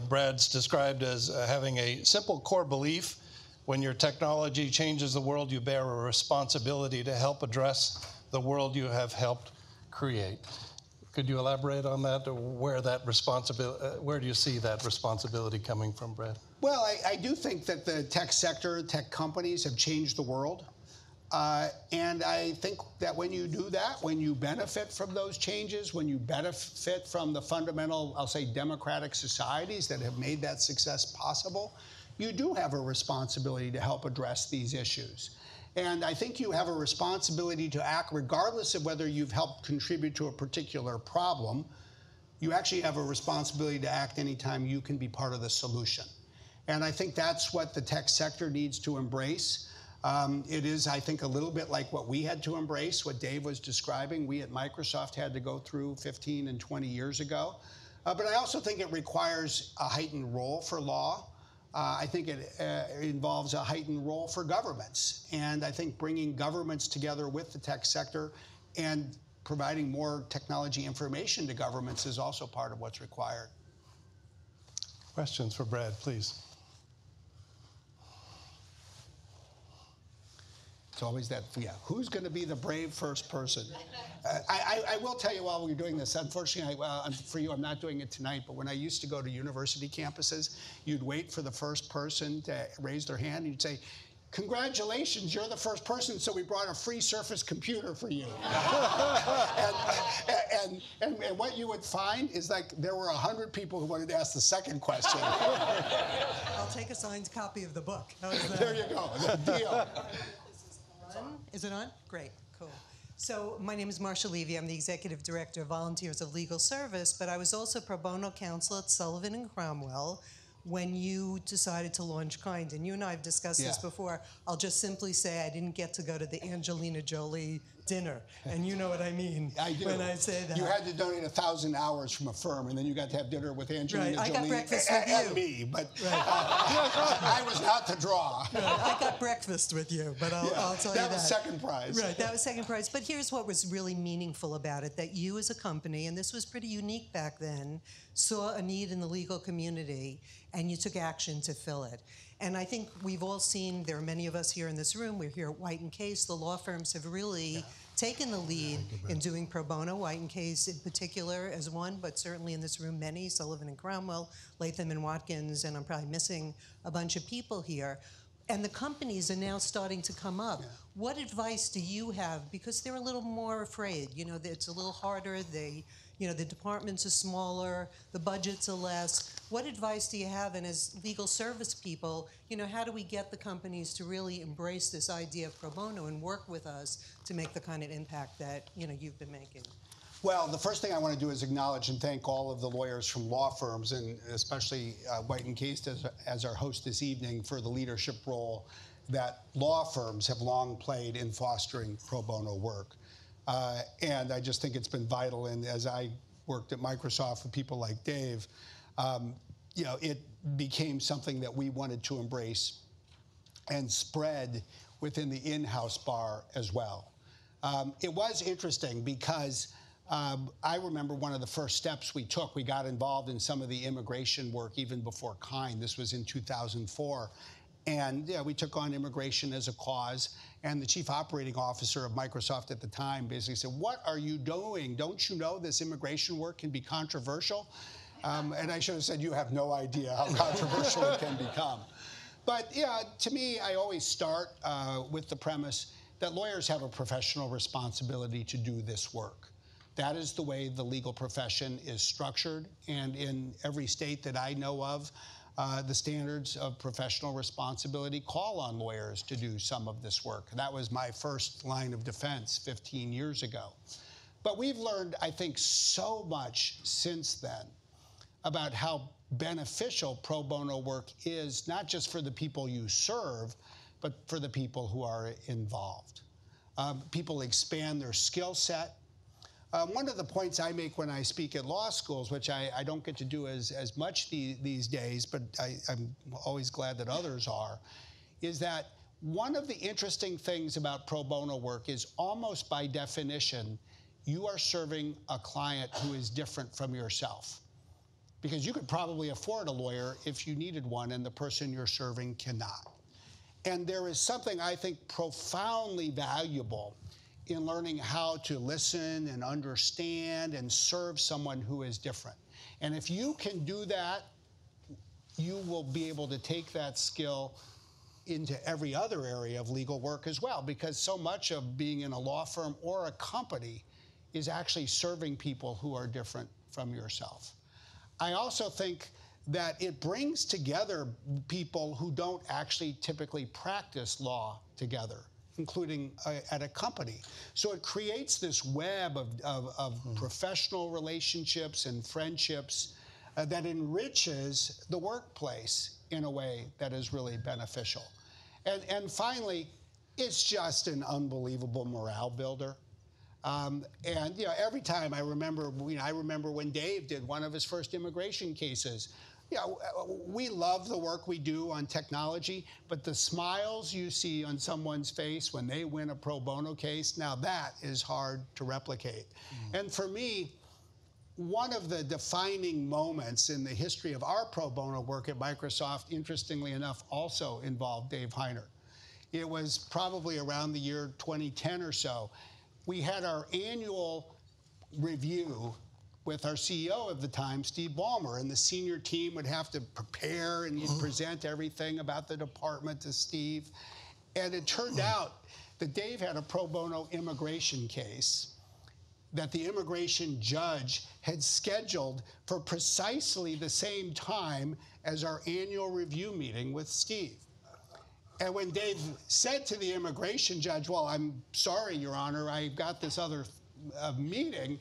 Brad's described as having a simple core belief: when your technology changes the world, you bear a responsibility to help address the world you have helped create. Could you elaborate on that, or where do you see that responsibility coming from, Brad?
Well, I do think that the tech sector, tech companies have changed the world. And I think that when you do that, when you benefit from those changes, when you benefit from the fundamental, I'll say, democratic societies that have made that success possible, you do have a responsibility to help address these issues. And I think you have a responsibility to act regardless of whether you've helped contribute to a particular problem. You actually have a responsibility to act anytime you can be part of the solution. And I think that's what the tech sector needs to embrace. It is, I think, a little bit like what we had to embrace, what Dave was describing. We at Microsoft had to go through 15 and 20 years ago. But I also think it requires a heightened role for law. I think it involves a heightened role for governments. And I think bringing governments together with the tech sector and providing more technology information to governments is also part of what's required.
Questions for Brad, please.
It's always that, who's going to be the brave first person? I will tell you while we're doing this, unfortunately, for you, I'm not doing it tonight, but when I used to go to university campuses, you'd wait for the first person to raise their hand, and you'd say, congratulations, you're the first person, so we brought a free Surface computer for you. and what you would find is like there were 100 people who wanted to ask the second question.
I'll take a signed copy of the book.
There you go, deal.
Is it on? Great, cool. So my name is Marcia Levy. I'm the Executive Director of Volunteers of Legal Service, but I was also pro bono counsel at Sullivan and Cromwell when you decided to launch Kind. And you and I have discussed this before. I'll just simply say I didn't get to go to the Angelina Jolie dinner. And you know what I mean
I do.
when I say that.
You had to donate 1,000 hours from a firm, and then you got to have dinner with Angelina
Right.
Jolie
I got breakfast with you.
and me, but I was not the draw.
Right. I got breakfast with you, but I'll tell you that.
That was second prize.
Right, that was second prize. But here's what was really meaningful about it, that you as a company, and this was pretty unique back then, saw a need in the legal community, and you took action to fill it. And I think we've all seen, there are many of us here in this room, we're here at White & Case, the law firms have really taken the lead in doing pro bono, White & Case in particular as one, but certainly in this room many, Sullivan and Cromwell, Latham and Watkins, and I'm probably missing a bunch of people here. And the companies are now starting to come up. Yeah. What advice do you have? Because they're a little more afraid. You know, it's a little harder. The departments are smaller, the budgets are less. What advice do you have? And as legal service people, how do we get the companies to really embrace this idea of pro bono and work with us to make the kind of impact that, you've been making?
Well, the first thing I want to do is acknowledge and thank all of the lawyers from law firms, and especially White & Case as our host this evening, for the leadership role that law firms have long played in fostering pro bono work. And I just think it's been vital. And as I worked at Microsoft with people like Dave, it became something that we wanted to embrace and spread within the in-house bar as well. It was interesting because I remember one of the first steps we took. We got involved in some of the immigration work even before Kind. This was in 2004. And we took on immigration as a cause. And the chief operating officer of Microsoft at the time basically said, "What are you doing? Don't you know this immigration work can be controversial?" And I should have said, "You have no idea how controversial it can become." But to me, I always start with the premise that lawyers have a professional responsibility to do this work. That is the way the legal profession is structured. And in every state that I know of, the standards of professional responsibility call on lawyers to do some of this work. That was my first line of defense 15 years ago. But we've learned, I think, so much since then about how beneficial pro bono work is, not just for the people you serve, but for the people who are involved. People expand their skill set. One of the points I make when I speak at law schools, which I don't get to do as much these days, but I'm always glad that others are, is that one of the interesting things about pro bono work is almost by definition, you are serving a client who is different from yourself. Because you could probably afford a lawyer if you needed one, and the person you're serving cannot. And there is something I think profoundly valuable in learning how to listen and understand and serve someone who is different. And if you can do that, you will be able to take that skill into every other area of legal work as well, because so much of being in a law firm or a company is actually serving people who are different from yourself. I also think that it brings together people who don't actually typically practice law together, including at a company. So it creates this web of professional relationships and friendships that enriches the workplace in a way that is really beneficial. And finally, it's just an unbelievable morale builder. And every time I remember when Dave did one of his first immigration cases. We love the work we do on technology, but the smiles you see on someone's face when they win a pro bono case, now that is hard to replicate. And for me, one of the defining moments in the history of our pro bono work at Microsoft, interestingly enough, also involved Dave Heiner. it was probably around the year 2010 or so, we had our annual review with our CEO of the time, Steve Ballmer, and the senior team would have to prepare and you'd present everything about the department to Steve. And it turned out that Dave had a pro bono immigration case that the immigration judge had scheduled for precisely the same time as our annual review meeting with Steve. And when Dave said to the immigration judge, well, I'm sorry, Your Honor, I got this other meeting,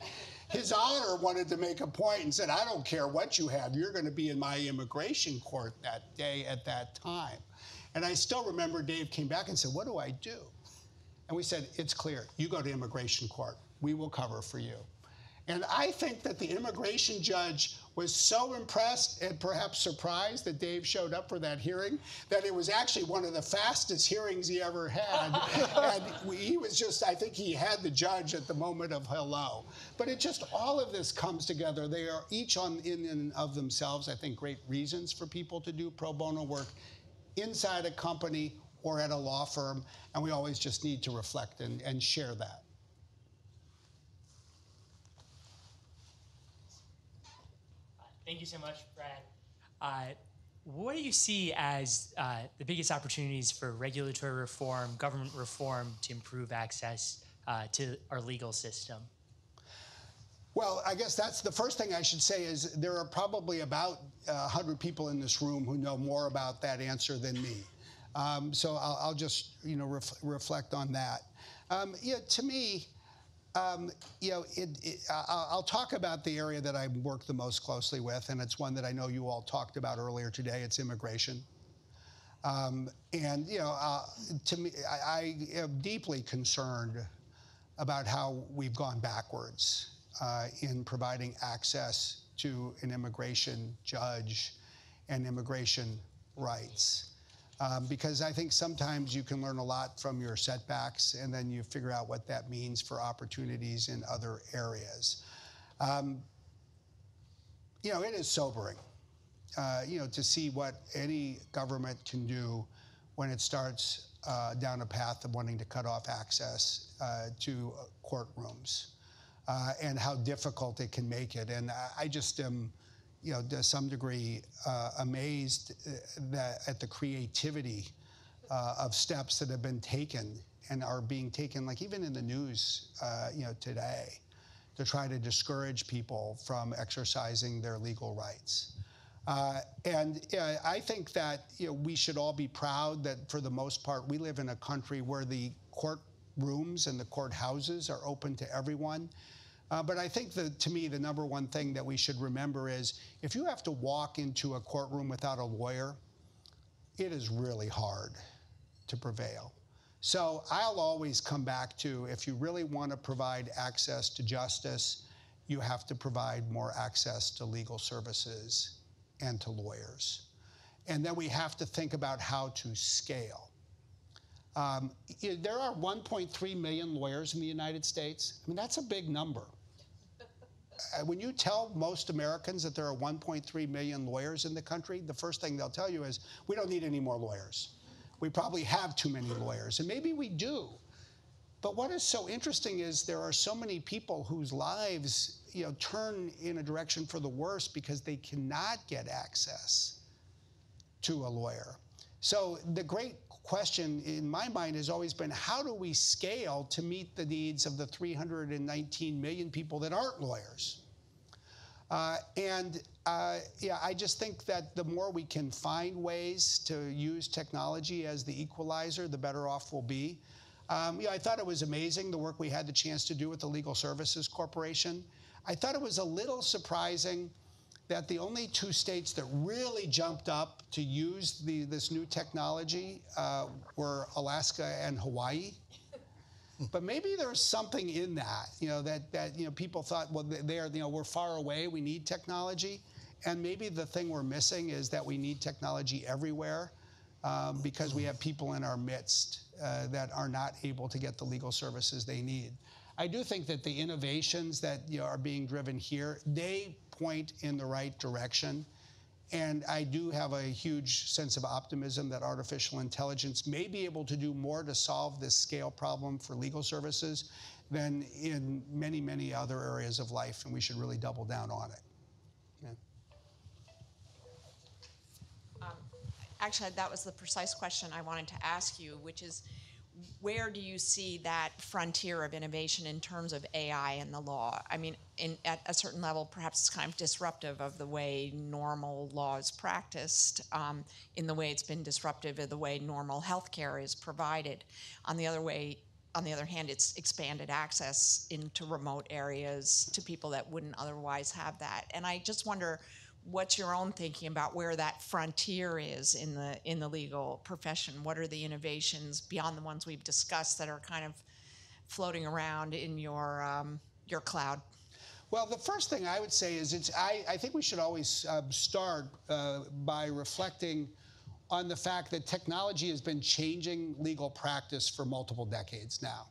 his honor wanted to make a point and said, I don't care what you have, you're going to be in my immigration court that day at that time. And I still remember Dave came back and said, what do I do? And we said, it's clear, you go to immigration court, we will cover for you. And I think that the immigration judge was so impressed and perhaps surprised that Dave showed up for that hearing that it was actually one of the fastest hearings he ever had. And he was just, I think he had the judge at the moment of hello. But it just, all of this comes together. They are each in and of themselves, I think, great reasons for people to do pro bono work inside a company or at a law firm. And we always just need to reflect and share that.
Thank you so much, Brad. What do you see as the biggest opportunities for regulatory reform, government reform to improve access to our legal system?
Well, I guess that's the first thing I should say is there are probably about 100 people in this room who know more about that answer than me. So I'll just reflect on that. To me, I'll talk about the area that I work the most closely with, and it's one that I know you all talked about earlier today. It's immigration. To me, I am deeply concerned about how we've gone backwards in providing access to an immigration judge and immigration rights. Because I think sometimes you can learn a lot from your setbacks and then you figure out what that means for opportunities in other areas. It is sobering, to see what any government can do when it starts down a path of wanting to cut off access to courtrooms and how difficult it can make it. And I just am, to some degree, amazed at the creativity of steps that have been taken and are being taken, like even in the news, today, to try to discourage people from exercising their legal rights. I think that we should all be proud that, for the most part, we live in a country where the courtrooms and the courthouses are open to everyone. But I think to me, the number one thing that we should remember is if you have to walk into a courtroom without a lawyer, it is really hard to prevail. So I'll always come back to, if you really want to provide access to justice, you have to provide more access to legal services and to lawyers. And then we have to think about how to scale. There are 1.3 million lawyers in the United States. I mean, that's a big number. When you tell most Americans that there are 1.3 million lawyers in the country, the first thing they'll tell you is, we don't need any more lawyers. We probably have too many lawyers, and maybe we do. But what is so interesting is there are so many people whose lives, turn in a direction for the worse because they cannot get access to a lawyer. So the great question in my mind has always been, how do we scale to meet the needs of the 319 million people that aren't lawyers? I just think that the more we can find ways to use technology as the equalizer, the better off we'll be. I thought it was amazing, the work we had the chance to do with the Legal Services Corporation. I thought it was a little surprising that the only two states that really jumped up to use this new technology were Alaska and Hawaii. But maybe there's something in that, that people thought, well, we're far away, we need technology. And maybe the thing we're missing is that we need technology everywhere because we have people in our midst that are not able to get the legal services they need. I do think that the innovations that are being driven here, they point in the right direction. And I do have a huge sense of optimism that artificial intelligence may be able to do more to solve this scale problem for legal services than in many, many other areas of life, and we should really double down on it. Yeah.
Actually, that was the precise question I wanted to ask you, which is, where do you see that frontier of innovation in terms of AI in the law? I mean, at a certain level, perhaps it's kind of disruptive of the way normal law is practiced, in the way it's been disruptive of the way normal healthcare is provided. On the other hand, it's expanded access into remote areas to people that wouldn't otherwise have that. And I just wonder, what's your own thinking about where that frontier is in the legal profession? What are the innovations beyond the ones we've discussed that are kind of floating around in your cloud?
Well, the first thing I would say is I think we should always start by reflecting on the fact that technology has been changing legal practice for multiple decades now.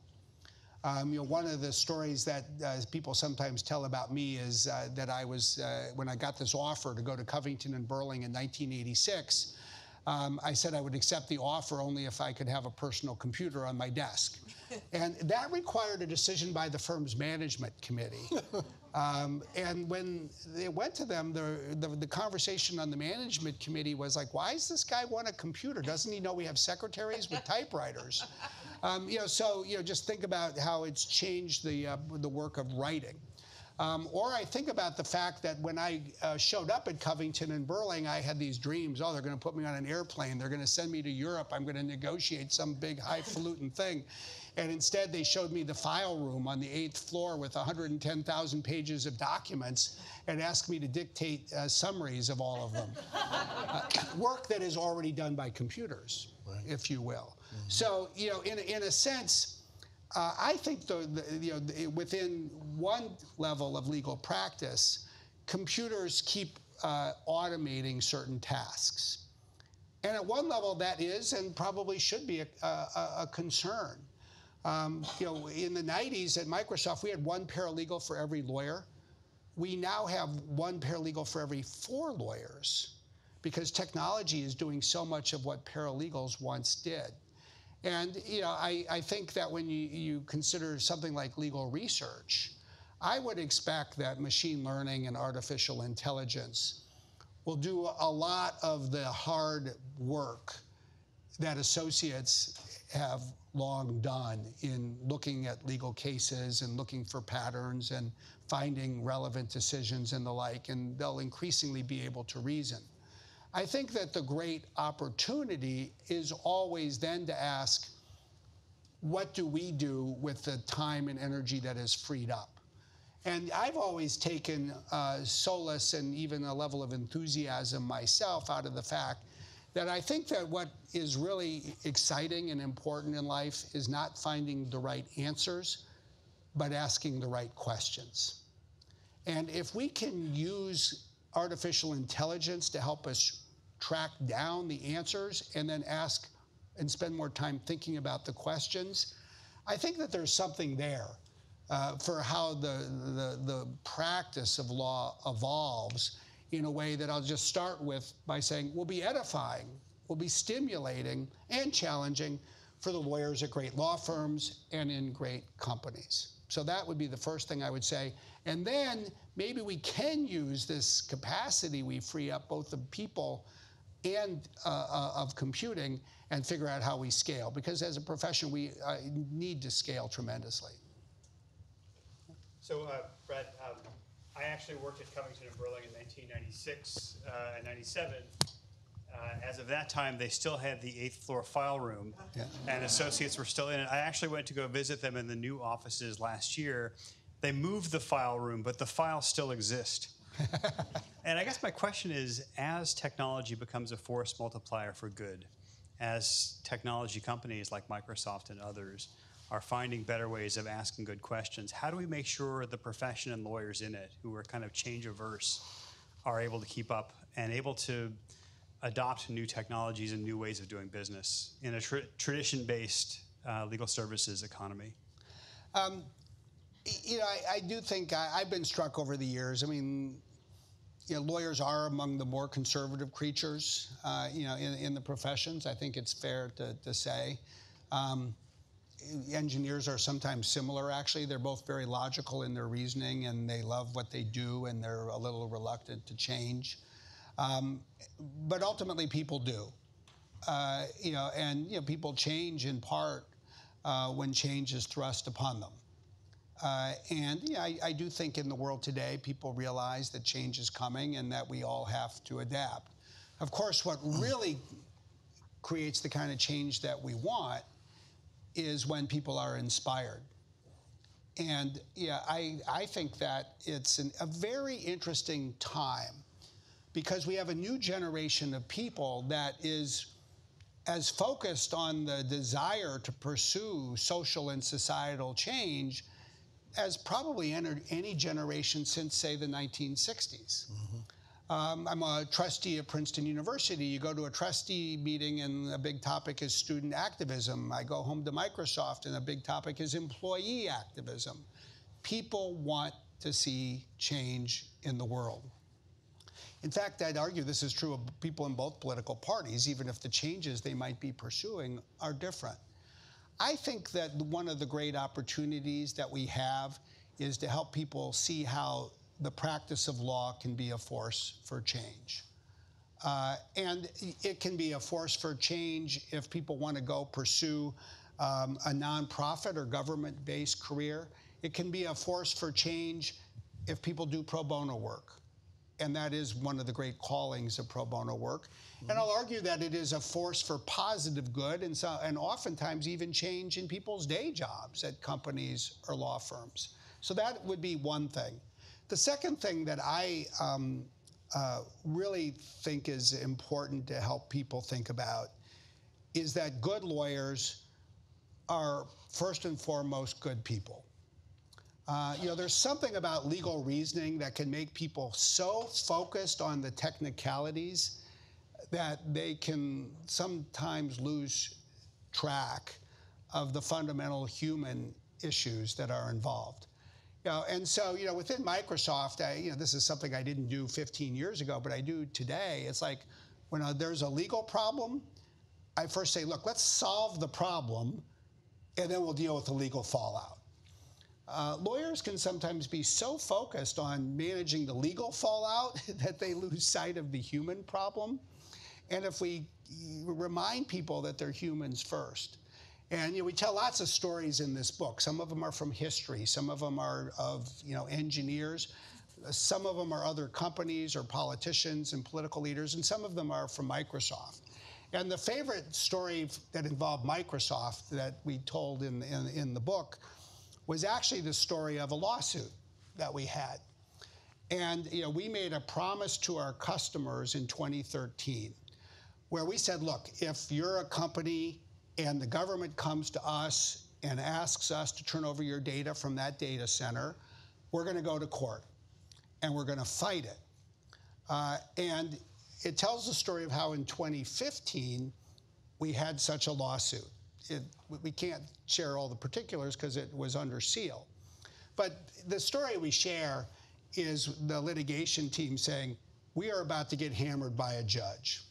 One of the stories that people sometimes tell about me is that I was, when I got this offer to go to Covington and Burling in 1986, I said I would accept the offer only if I could have a personal computer on my desk. And that required a decision by the firm's management committee. And when they went to them, the conversation on the management committee was like, why does this guy want a computer? Doesn't he know we have secretaries with typewriters? Just think about how it's changed the work of writing. Or I think about the fact that when I showed up at Covington and Burling, I had these dreams. Oh, they're going to put me on an airplane. They're going to send me to Europe. I'm going to negotiate some big highfalutin thing. And instead, they showed me the file room on the 8th floor with 110,000 pages of documents and asked me to dictate summaries of all of them. Work that is already done by computers, right, if you will. Mm-hmm. So, in a sense, I think within one level of legal practice, computers keep automating certain tasks. And at one level, that is and probably should be a concern. In the 90s at Microsoft, we had one paralegal for every lawyer. We now have one paralegal for every 4 lawyers because technology is doing so much of what paralegals once did. And I think that when you consider something like legal research, I would expect that machine learning and artificial intelligence will do a lot of the hard work that associates have long done in looking at legal cases and looking for patterns and finding relevant decisions and the like, and they'll increasingly be able to reason. I think that the great opportunity is always then to ask, what do we do with the time and energy that is freed up? And I've always taken solace and even a level of enthusiasm myself out of the fact that I think that what is really exciting and important in life is not finding the right answers, but asking the right questions. And if we can use artificial intelligence to help us track down the answers and then ask and spend more time thinking about the questions, I think that there's something there for how the practice of law evolves in a way that I'll just start with by saying will be edifying, will be stimulating and challenging for the lawyers at great law firms and in great companies. So that would be the first thing I would say. And then maybe we can use this capacity we free up, both of people and of computing, and figure out how we scale. Because as a profession, we need to scale tremendously.
So, Brad, I actually worked at Covington and Burling in 1996 and 97. As of that time, they still had the 8th floor file room, and associates were still in it. I actually went to go visit them in the new offices last year. They moved the file room, but the files still exist. And I guess my question is, as technology becomes a force multiplier for good, as technology companies like Microsoft and others are finding better ways of asking good questions, how do we make sure the profession and lawyers in it, who are kind of change averse, are able to keep up and able to adopt new technologies and new ways of doing business in a tradition-based legal services economy?
I do think I've been struck over the years. I mean, lawyers are among the more conservative creatures, in the professions. I think it's fair to say. Engineers are sometimes similar, actually. They're both very logical in their reasoning, and they love what they do, and they're a little reluctant to change. But ultimately, people do. People change in part when change is thrust upon them. I do think in the world today, people realize that change is coming and that we all have to adapt. Of course, what really creates the kind of change that we want is when people are inspired. And I think that it's a very interesting time because we have a new generation of people that is as focused on the desire to pursue social and societal change as probably any generation since, say, the 1960s. I'm a trustee at Princeton University. You go to a trustee meeting and a big topic is student activism. I go home to Microsoft and a big topic is employee activism. People want to see change in the world. In fact, I'd argue this is true of people in both political parties, even if the changes they might be pursuing are different. I think that one of the great opportunities that we have is to help people see how the practice of law can be a force for change. And it can be a force for change if people want to go pursue a nonprofit or government-based career. It can be a force for change if people do pro bono work. And that is one of the great callings of pro bono work. And I'll argue that it is a force for positive good and oftentimes even change in people's day jobs at companies or law firms. So that would be one thing. The second thing that I really think is important to help people think about is that good lawyers are first and foremost good people. There's something about legal reasoning that can make people so focused on the technicalities that they can sometimes lose track of the fundamental human issues that are involved. And so, within Microsoft, this is something I didn't do 15 years ago, but I do today. It's like when there's a legal problem, I first say, look, let's solve the problem, and then we'll deal with the legal fallout. Lawyers can sometimes be so focused on managing the legal fallout that they lose sight of the human problem. And if we remind people that they're humans first, and we tell lots of stories in this book. Some of them are from history. Some of them are of engineers. Some of them are other companies or politicians and political leaders, and some of them are from Microsoft. And the favorite story that involved Microsoft that we told in the book was actually the story of a lawsuit that we had. And we made a promise to our customers in 2013 where we said, look, if you're a company and the government comes to us and asks us to turn over your data from that data center, we're going to go to court and we're going to fight it. And it tells the story of how in 2015 we had such a lawsuit. We can't share all the particulars because it was under seal. But the story we share is the litigation team saying, we are about to get hammered by a judge.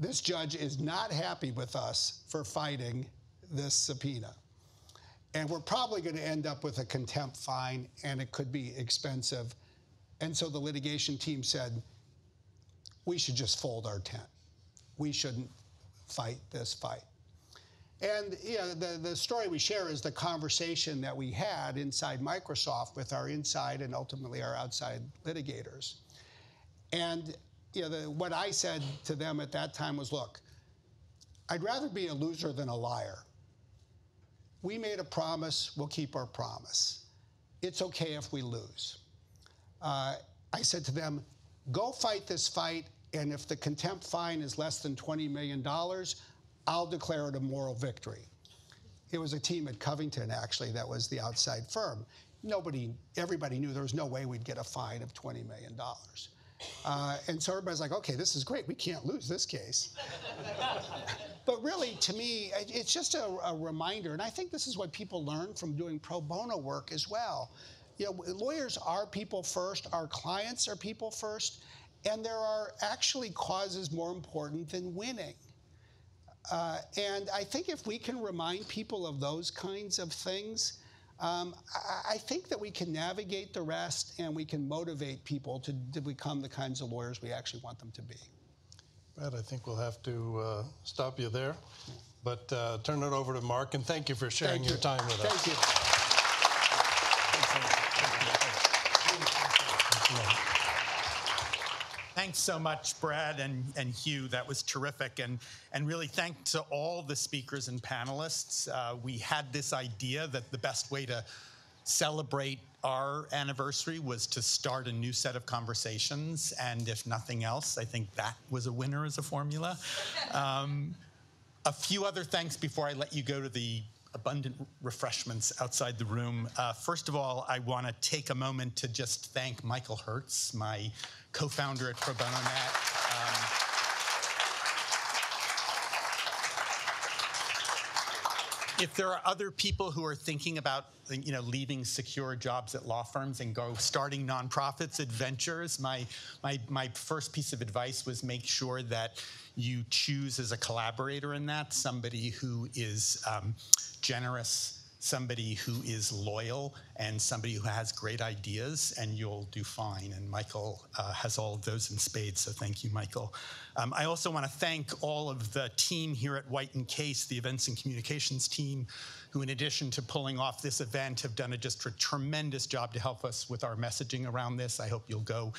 This judge is not happy with us for fighting this subpoena. And we're probably going to end up with a contempt fine, and it could be expensive. And so the litigation team said, we should just fold our tent. We shouldn't fight this fight. And the story we share is the conversation that we had inside Microsoft with our inside and ultimately our outside litigators. And what I said to them at that time was, look, I'd rather be a loser than a liar. We made a promise, we'll keep our promise. It's okay if we lose. I said to them, go fight this fight, and if the contempt fine is less than $20 million, I'll declare it a moral victory. It was a team at Covington, actually, that was the outside firm. Everybody knew there was no way we'd get a fine of $20 million. And so everybody's like, okay, this is great. We can't lose this case. But really, to me, it's just a reminder, and I think this is what people learn from doing pro bono work as well, lawyers are people first, our clients are people first, and there are actually causes more important than winning. And I think if we can remind people of those kinds of things, I think that we can navigate the rest and we can motivate people to become the kinds of lawyers we actually want them to be.
Brad, I think we'll have to stop you there, but turn it over to Mark, and thank you for sharing your time with us.
Thank you.
Thanks so much, Brad and Hugh. That was terrific. And really thanks to all the speakers and panelists. We had this idea that the best way to celebrate our anniversary was to start a new set of conversations. And if nothing else, I think that was a winner as a formula. A few other thanks before I let you go to the abundant refreshments outside the room. First of all, I want to take a moment to just thank Michael Hertz, my co-founder at ProBonoNet. If there are other people who are thinking about, leaving secure jobs at law firms and starting nonprofits, adventures, my first piece of advice was make sure that you choose as a collaborator in that somebody who is generous, somebody who is loyal, and somebody who has great ideas, and you'll do fine. And Michael has all of those in spades, so thank you, Michael. I also want to thank all of the team here at White & Case, the events and communications team, who in addition to pulling off this event have done just a tremendous job to help us with our messaging around this. I hope you'll go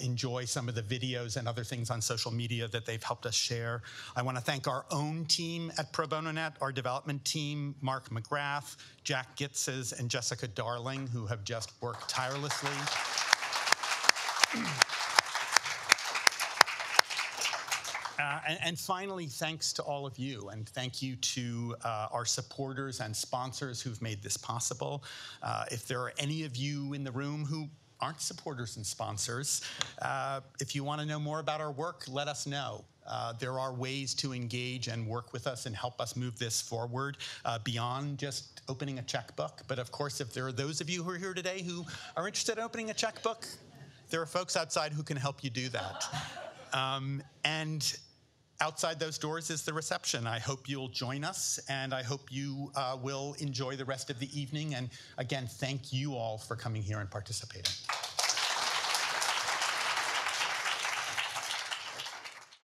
enjoy some of the videos and other things on social media that they've helped us share. I want to thank our own team at ProBonoNet, our development team, Mark McGrath, Jack Gitzes, and Jessica Darling, who have just worked tirelessly. And finally, thanks to all of you, and thank you to our supporters and sponsors who've made this possible. If there are any of you in the room who aren't supporters and sponsors, if you want to know more about our work, let us know. There are ways to engage and work with us and help us move this forward beyond just opening a checkbook. But of course, if there are those of you who are here today who are interested in opening a checkbook, there are folks outside who can help you do that. And outside those doors is the reception. I hope you'll join us, and I hope you will enjoy the rest of the evening. And again, thank you all for coming here and participating.